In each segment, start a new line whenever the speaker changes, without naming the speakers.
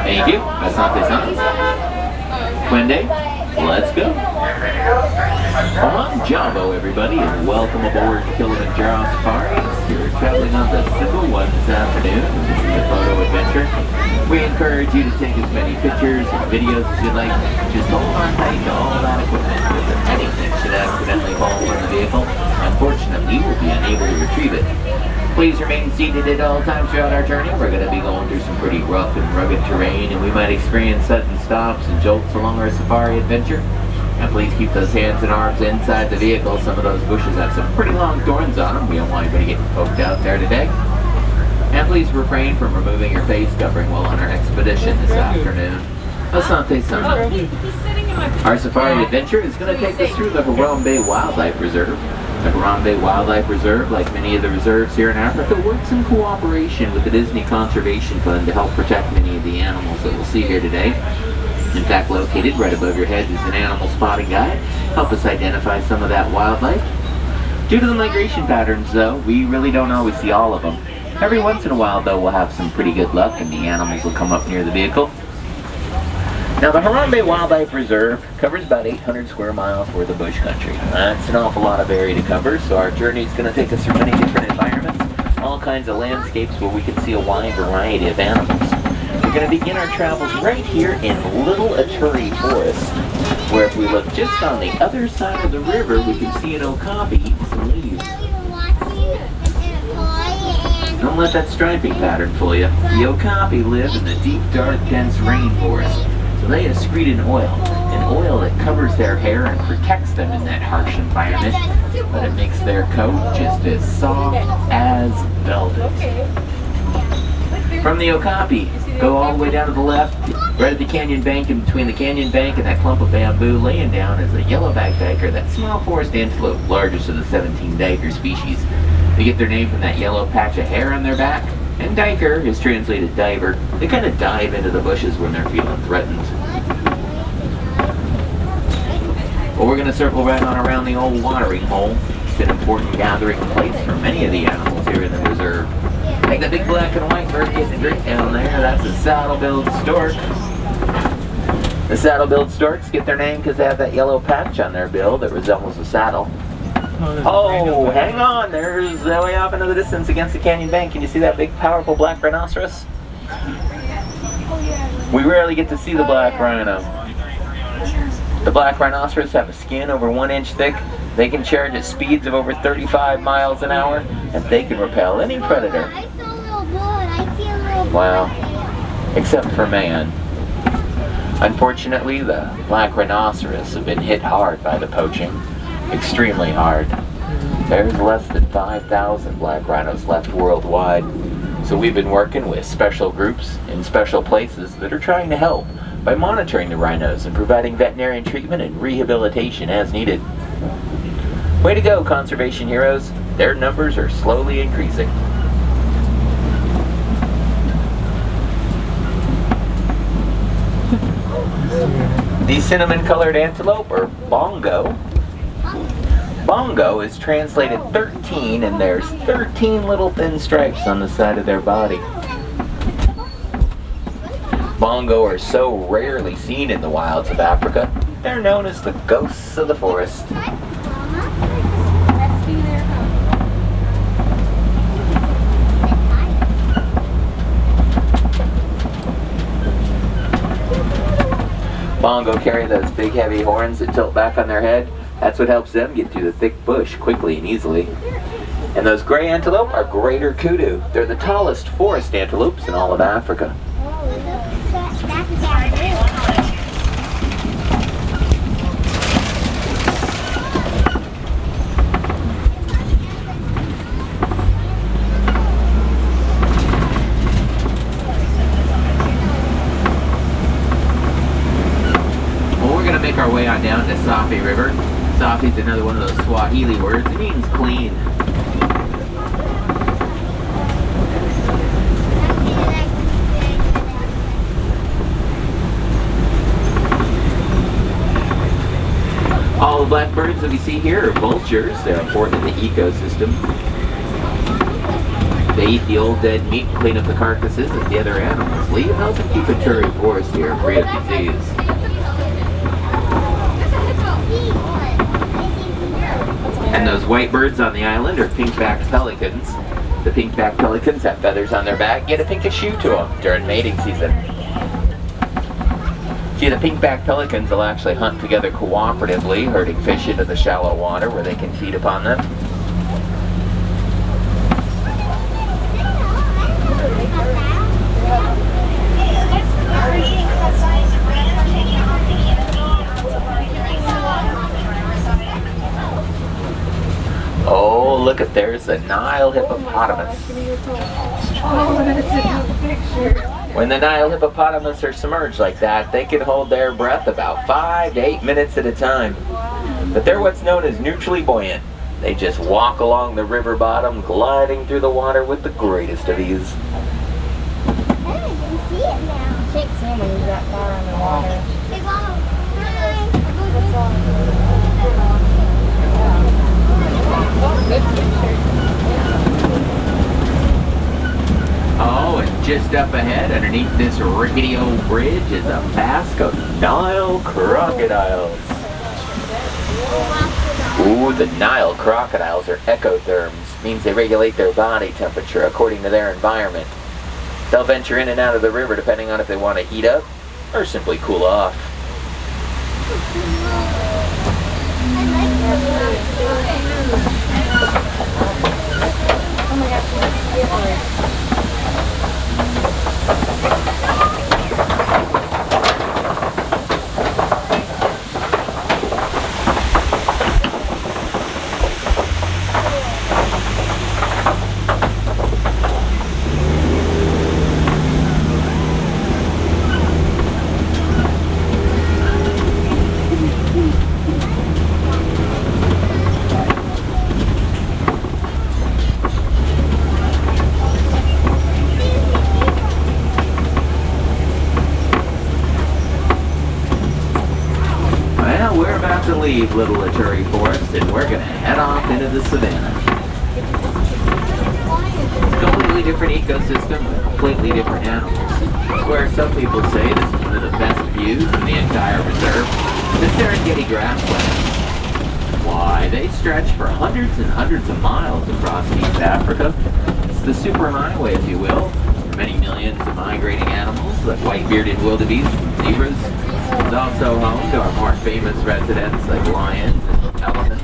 Thank you. Asante-san. Quende, let's go. I'm Jumbo, everybody, and welcome aboard Kilimanjaro Safaris. You're traveling on the Simple One this afternoon. This is a photo adventure. We encourage you to take as many pictures and videos as you like. Just hold on tight to all that equipment. If there's anything should accidentally fall from the vehicle, unfortunately, we'll be unable to retrieve it. Please remain seated at all times throughout our journey. We're going to be going through some pretty rough and rugged terrain, and we might experience sudden stops and jolts along our safari adventure. And please keep those hands and arms inside the vehicle. Some of those bushes have some pretty long thorns on them. We don't want anybody getting poked out there today. And please refrain from removing your face covering while on our expedition this afternoon. Asante-san. Our safari adventure is going to take us through the Harambe Wildlife Reserve. The Harambe Wildlife Reserve, like many of the reserves here in Africa, works in cooperation with the Disney Conservation Fund to help protect many of the animals that we'll see here today. In fact, located right above your heads is an animal spotting guide. Help us identify some of that wildlife. Due to the migration patterns, though, we really don't always see all of them. Every once in a while, though, we'll have some pretty good luck and the animals will come up near the vehicle. Now, the Harambe Wildlife Reserve covers about 800 square miles worth of bush country. That's an awful lot of area to cover, so our journey is going to take us through many different environments, all kinds of landscapes where we can see a wide variety of animals. We're going to begin our travels right here in Little Aturi Forest, where if we look just on the other side of the river, we can see an okapi eating some leaves. Don't let that striping pattern fool you. The okapi live in the deep, dark, dense rainforest. So they excrete an oil that covers their hair and protects them in that harsh environment, but it makes their coat just as soft as velvet. From the okapi, go all the way down to the left, right at the canyon bank, and between the canyon bank and that clump of bamboo, laying down is a yellow-backed duiker, that small forest antelope, largest of the 17 duiker species. They get their name from that yellow patch of hair on their back. And duiker is translated diver. They kind of dive into the bushes when they're feeling threatened. Well, we're going to circle right on around the old watering hole. It's an important gathering place for many of the animals here in the reserve. Like the big black and white bird getting a drink down there, that's a saddle-billed stork. The saddle-billed storks get their name because they have that yellow patch on their bill that resembles a saddle. Oh, hang on, there's way off into the distance against the canyon bank. Can you see that big, powerful black rhinoceros? We rarely get to see the black rhino. The black rhinoceros have a skin over 1 inch thick. They can charge at speeds of over 35 miles an hour, and they can repel any predator. Wow, except for man. Unfortunately, the black rhinoceros have been hit hard by the poaching. Extremely hard. There's less than 5,000 black rhinos left worldwide. So we've been working with special groups in special places that are trying to help by monitoring the rhinos and providing veterinarian treatment and rehabilitation as needed. Way to go, conservation heroes. Their numbers are slowly increasing. The cinnamon-colored antelope, or bongo. Bongo is translated 13, and there's 13 little thin stripes on the side of their body. Bongo are so rarely seen in the wilds of Africa, they're known as the ghosts of the forest. Bongo carry those big heavy horns that tilt back on their head. That's what helps them get through the thick bush quickly and easily. And those gray antelope are greater kudu. They're the tallest forest antelopes in all of Africa. Well, we're going to make our way on down to Safi River. Safi is another one of those Swahili words. It means clean. All the blackbirds that we see here are vultures. They're important in the ecosystem. They eat the old dead meat and clean up the carcasses of the other animals, leave helping keep Aturi forest here free of disease. And those white birds on the island are pink-backed pelicans. The pink-backed pelicans have feathers on their back, get a pinkish hue to them during mating season. See, the pink-backed pelicans will actually hunt together cooperatively, herding fish into the shallow water where they can feed upon them. Oh, look at, there's a Nile hippopotamus. When the Nile hippopotamus are submerged like that, they can hold their breath about 5 to 8 minutes at a time. But they're what's known as neutrally buoyant. They just walk along the river bottom, gliding through the water with the greatest of ease.
I can see it now. You can't see him when he's that far in the water.
Oh, and just up ahead, underneath this rickety old bridge, is a mask of Nile crocodiles. Ooh, the Nile crocodiles are ectotherms, means they regulate their body temperature according to their environment. They'll venture in and out of the river depending on if they want to heat up or simply cool off.
Oh my gosh, that's
To leave Little Aturi Forest, and we're going to head off into the savannah. It's a completely different ecosystem with completely different animals. Where some people say this is one of the best views in the entire reserve, the Serengeti grasslands. Why, they stretch for hundreds and hundreds of miles across East Africa. It's the superhighway, if you will, for many millions of migrating animals like white-bearded wildebeest and zebras. It's also home to our more famous residents like lions and elephants.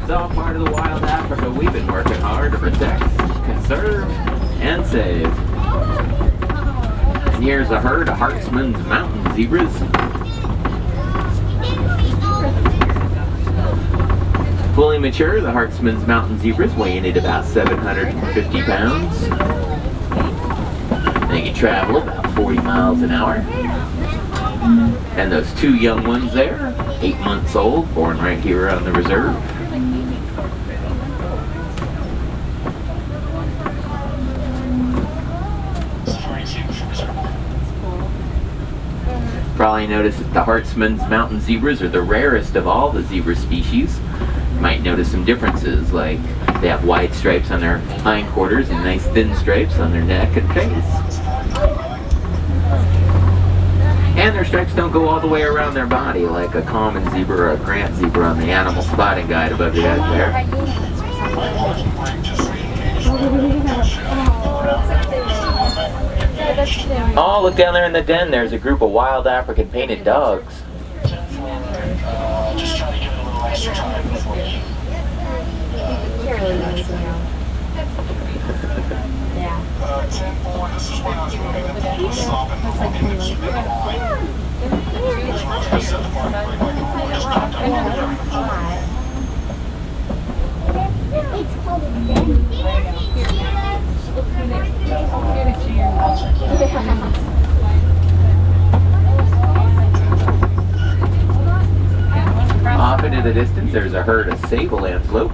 It's all part of the wild Africa we've been working hard to protect, conserve, and save. And here's a herd of Hartman's mountain zebras. Fully mature, the Hartman's mountain zebras weigh in at about 750 pounds. They can travel about 40 miles an hour. And those two young ones there, 8 months old, born right here on the reserve. Probably noticed that the Hartman's mountain zebras are the rarest of all the zebra species. You might notice some differences, like they have wide stripes on their hindquarters and nice thin stripes on their neck and face. And their stripes don't go all the way around their body like a common zebra or a Grant zebra on the animal spotting guide above your head there. Oh, look down there in the den. There's a group of wild African painted dogs.
Just trying to get a little extra time before you.
Yeah.
10-4, this is where I was running the ball, stopping the running and keeping the line. This was going to set the mark right back and forth, just dropped out of the
It's called a den.
Off into the distance, there's a herd of sable antelope.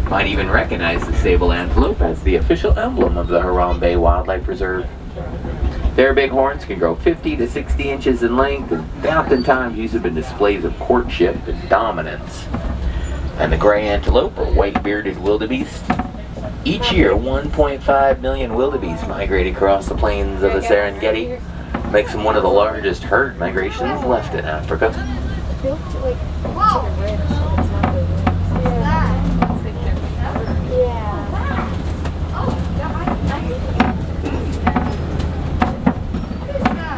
Might even recognize the sable antelope as the official emblem of the Harambe Wildlife Reserve. Their big horns can grow 50 to 60 inches in length, and they oftentimes use them in displays of courtship and dominance. And the gray antelope, or white-bearded wildebeest, Each year, 1.5 million wildebeest migrate across the plains of the Serengeti, makes them one of the largest herd migrations left in Africa.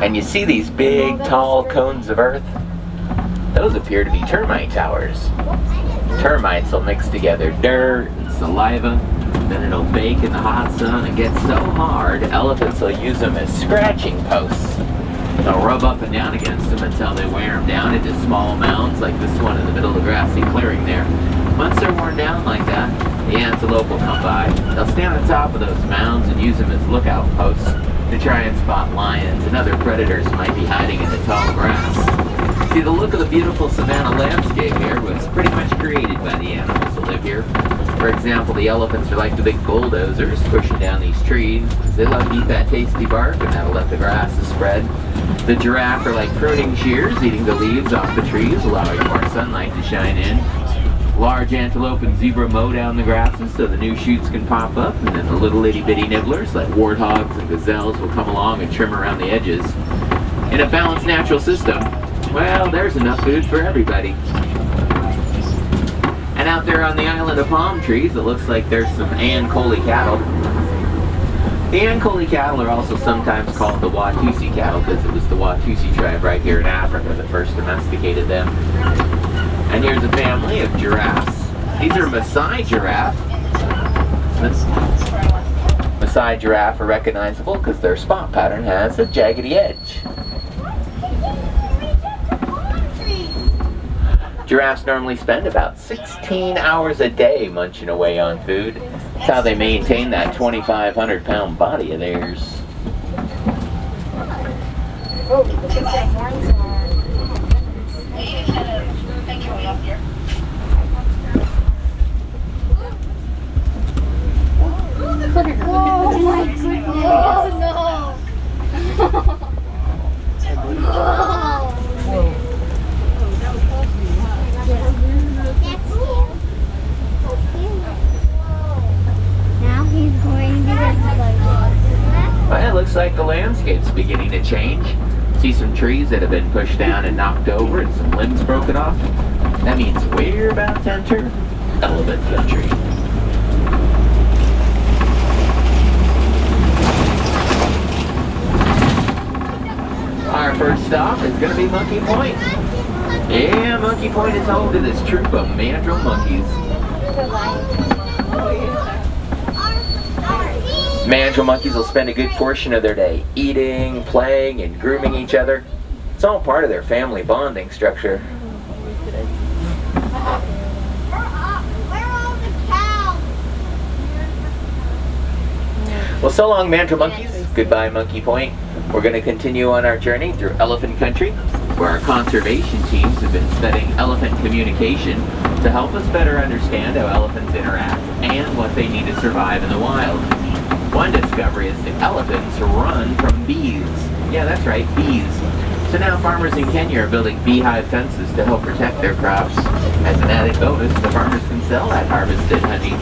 And you see these big, tall cones of earth? Those appear to be termite towers. Termites will mix together dirt and saliva, then it'll bake in the hot sun and get so hard, elephants will use them as scratching posts. They'll rub up and down against them until they wear them down into small mounds like this one in the middle of the grassy clearing there. Once they're worn down like that, the antelope will come by. They'll stand on top of those mounds and use them as lookout posts to try and spot lions and other predators might be hiding in the tall grass. See, the look of the beautiful savanna landscape here was pretty much created by the animals that live here. For example, the elephants are like the big bulldozers pushing down these trees. They love to eat that tasty bark and that'll let the grasses spread. The giraffe are like pruning shears, eating the leaves off the trees, allowing more sunlight to shine in. Large antelope and zebra mow down the grasses so the new shoots can pop up, and then the little itty-bitty nibblers like warthogs and gazelles will come along and trim around the edges. In a balanced natural system, well, there's enough food for everybody. And out there on the island of palm trees, it looks like there's some Ankole cattle. The Ankole cattle are also sometimes called the Watusi cattle because it was the Watusi tribe right here in Africa that first domesticated them. And here's a family of giraffes. These are Maasai giraffe. Maasai giraffe are recognizable because their spot pattern has a jaggedy edge. Giraffes normally spend about 16 hours a day munching away on food. That's how they maintain that 2,500-pound body of theirs.
Oh, look at that horns are. Oh my goodness! Oh no! Now he's going to get the
Well, it looks like the landscape's beginning to change. See some trees that have been pushed down and knocked over and some limbs broken off. That means we're about to enter elephant country. Our first stop is going to be Monkey Point. Yeah, Monkey Point is home to this troop of mandrill monkeys. Mandrill monkeys will spend a good portion of their day eating, playing, and grooming each other. It's all part of their family bonding structure.
Where are all the cows?
Well, so long, mandrill monkeys. Goodbye, Monkey Point. We're going to continue on our journey through elephant country, where our conservation teams have been studying elephant communication to help us better understand how elephants interact and what they need to survive in the wild. One discovery is that elephants run from bees. Yeah, that's right, bees. So now farmers in Kenya are building beehive fences to help protect their crops. As an added bonus, the farmers can sell that harvested honey.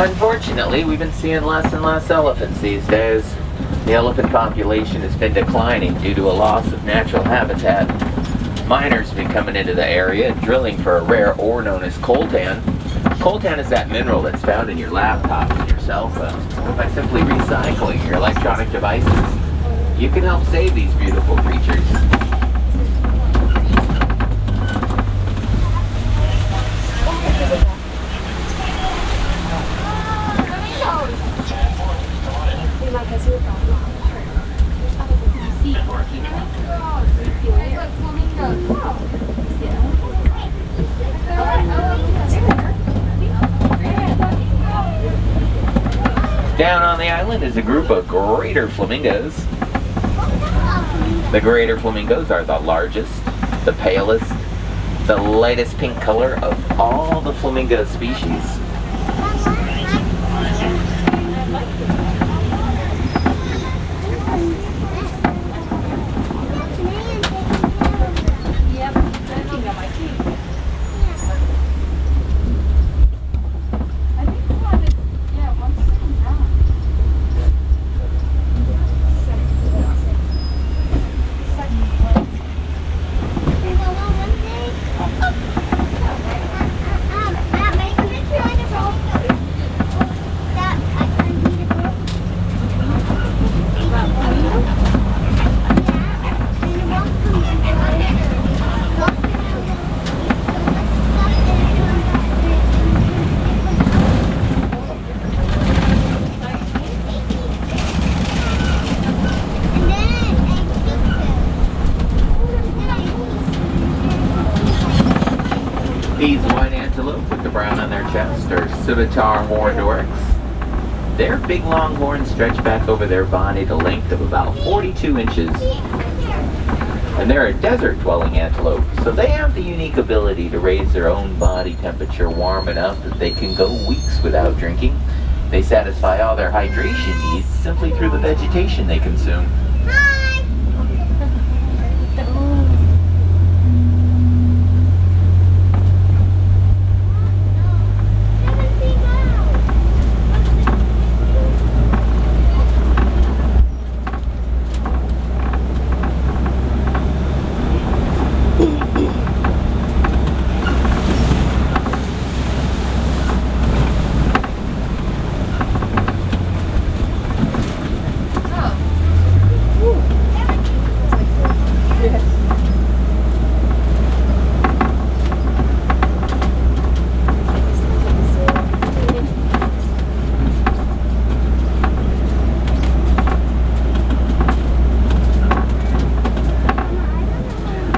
Unfortunately, we've been seeing less and less elephants these days. The elephant population has been declining due to a loss of natural habitat. Miners have been coming into the area drilling for a rare ore known as coltan. Coltan is that mineral that's found in your laptops and your cell phones. So by simply recycling your electronic devices, you can help save these beautiful creatures. Down on the island is a group of greater flamingos. The greater flamingos are the largest, the palest, the lightest pink color of all the flamingo species. These white antelope with the brown on their chest are scimitar horned oryx. Their big long horns stretch back over their body to a length of about 42 inches. And they're a desert-dwelling antelope, so they have the unique ability to raise their own body temperature warm enough that they can go weeks without drinking. They satisfy all their hydration needs simply through the vegetation they consume.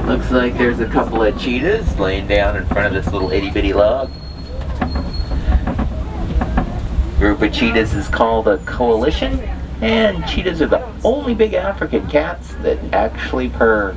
Looks like there's a couple of cheetahs laying down in front of this little itty-bitty log. Group of cheetahs is called a coalition, and cheetahs are the only big African cats that actually purr.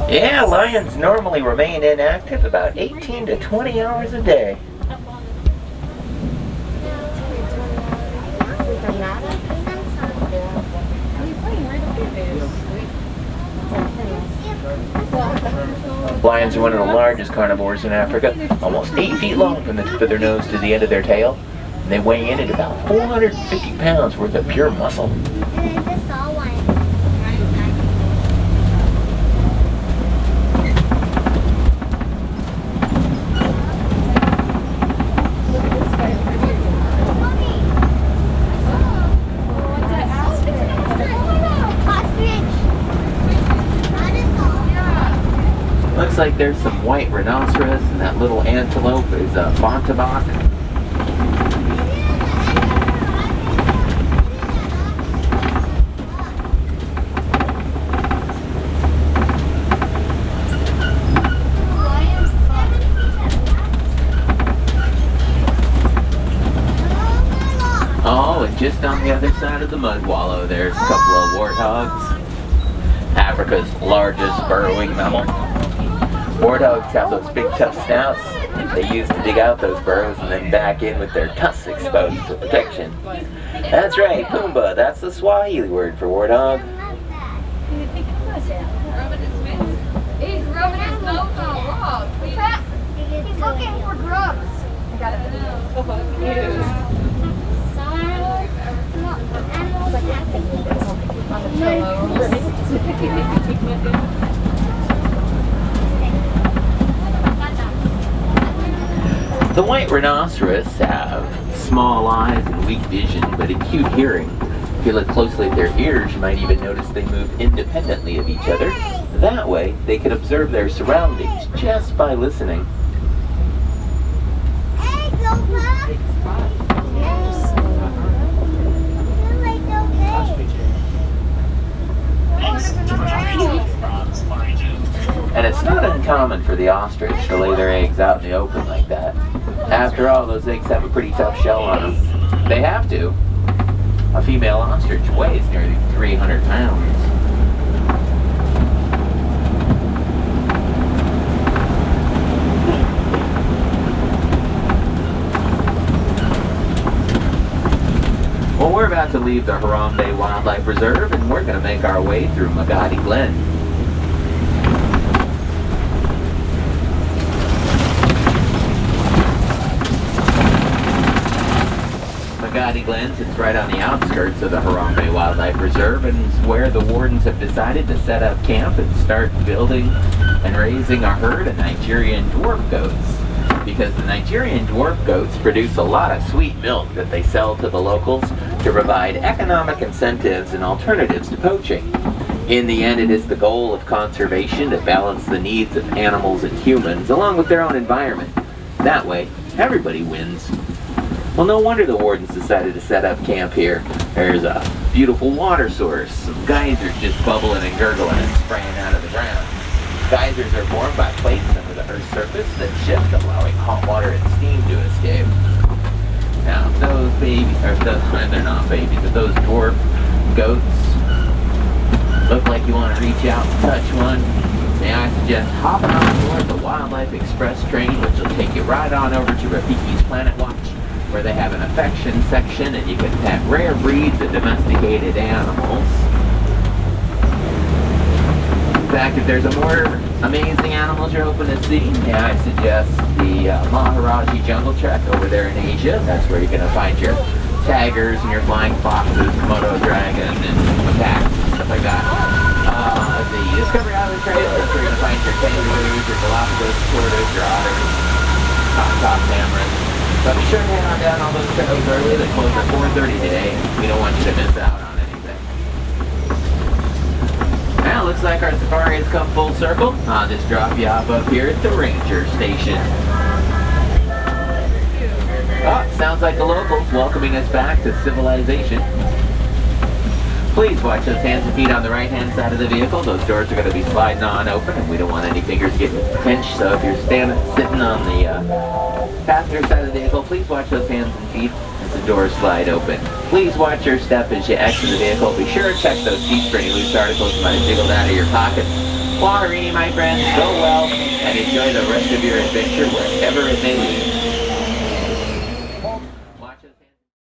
Yeah, lions normally remain inactive about 18 to 20 hours a day. Lions are one of the largest carnivores in Africa, almost 8 feet long from the tip of their nose to the end of their tail. And they weigh in at about 450 pounds worth of pure muscle. Looks like there's some white rhinoceros, and that little antelope is a Bontabak. the other side of the mud wallow, there's a couple of warthogs, Africa's largest burrowing mammal. Warthogs have those big tough snouts they use to dig out those burrows and then back in with their tusks exposed for protection. That's right, Pumbaa, that's the Swahili word for warthog.
He's rubbing his nose on a log. He's looking for drugs. I got it.
The white rhinoceros have small eyes and weak vision, but acute hearing. If you look closely at their ears, you might even notice they move independently of each other. That way, they can observe their surroundings just by listening. And it's not uncommon for the ostrich to lay their eggs out in the open like that. After all, those eggs have a pretty tough shell on them. They have to. A female ostrich weighs nearly 300 pounds. Well, we're about to leave the Harambe Wildlife Reserve, and we're going to make our way through McGotti Glen. McGotti Glen sits right on the outskirts of the Harambe Wildlife Reserve, and is where the wardens have decided to set up camp and start building and raising a herd of Nigerian dwarf goats. Because the Nigerian dwarf goats produce a lot of sweet milk that they sell to the locals to provide economic incentives and alternatives to poaching. In the end, it is the goal of conservation to balance the needs of animals and humans along with their own environment. That way, everybody wins. Well, no wonder the wardens decided to set up camp here. There's a beautiful water source, some geysers just bubbling and gurgling and spraying out of the ground. Geysers are formed by plates under the Earth's surface that shift, allowing hot water and steam to escape. Now, those babies, they're not babies, but those dwarf goats look like you want to reach out and touch one. May I suggest hopping on board the Wildlife Express train, which will take you right on over to Rafiki's Planet Watch, where they have an affection section and you can pet rare breeds of domesticated animals. In fact, if there's a more amazing animals you're hoping to see, may I suggest the Maharaji Jungle Trek over there in Asia. That's where you're going to find your tigers and your flying foxes, Komodo dragon, and macaques and stuff like that. The Discovery Island Trail, that's where you're going to find your kangaroos, your Galapagos tortoise, your otters, top tamarin. So be sure to head on down all those trails early. They close at 4:30 today. We don't want you to miss out on anything. Now, looks like our safari has come full circle. I'll just drop you off up here at the ranger station. Oh, sounds like the locals welcoming us back to civilization. Please watch those hands and feet on the right-hand side of the vehicle. Those doors are going to be sliding on open, and we don't want any fingers getting pinched. So if you're sitting on the passenger side of the vehicle, please watch those hands and feet as the doors slide open. Please watch your step as you exit the vehicle. Be sure to check those seats for any loose articles that might have jiggled out of your pockets. Waharini, my friends, go well, and enjoy the rest of your adventure wherever it may lead.